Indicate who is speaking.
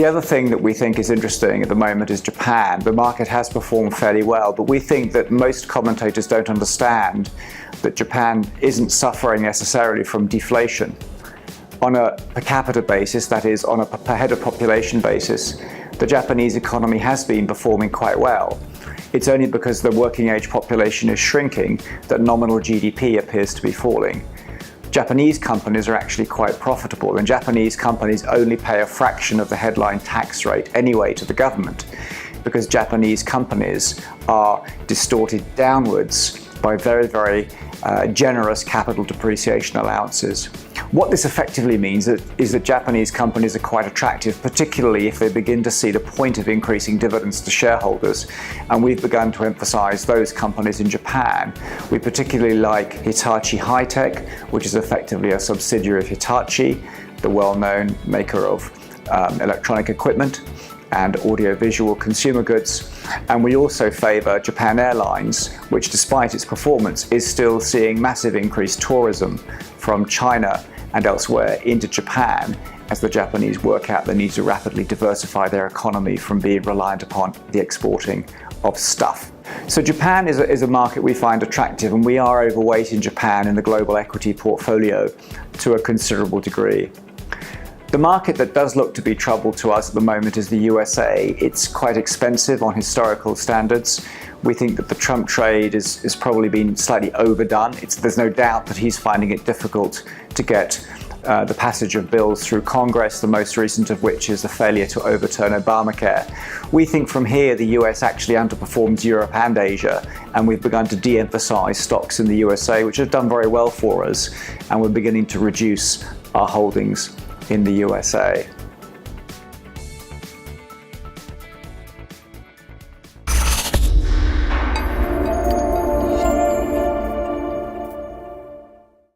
Speaker 1: The other thing that we think is interesting at the moment is Japan. The market has performed fairly well, but we think that most commentators don't understand that Japan isn't suffering necessarily from deflation. On a per capita basis, that is, on a per head of population basis, the Japanese economy has been performing quite well. It's only because the working age population is shrinking that nominal GDP appears to be falling. Japanese companies are actually quite profitable, and Japanese companies only pay a fraction of the headline tax rate anyway to the government, because Japanese companies are distorted downwards by very, very generous capital depreciation allowances. What this effectively means is that Japanese companies are quite attractive, particularly if they begin to see the point of increasing dividends to shareholders, and we've begun to emphasize those companies in Japan. We particularly like Hitachi High-Tech, which is effectively a subsidiary of Hitachi, the well-known maker of electronic equipment and audiovisual consumer goods. And we also favor Japan Airlines, which despite its performance is still seeing massive increased tourism from China and elsewhere into Japan as the Japanese work out the need to rapidly diversify their economy from being reliant upon the exporting of stuff. So Japan is a market we find attractive, and we are overweight in Japan in the global equity portfolio to a considerable degree. The market that does look to be troubled to us at the moment is the USA. It's quite expensive on historical standards. We think that the Trump trade is probably been slightly overdone. There's no doubt that he's finding it difficult to get the passage of bills through Congress, the most recent of which is the failure to overturn Obamacare. We think from here the US actually underperforms Europe and Asia, and we've begun to de-emphasize stocks in the USA, which have done very well for us, and we're beginning to reduce our holdings in the USA.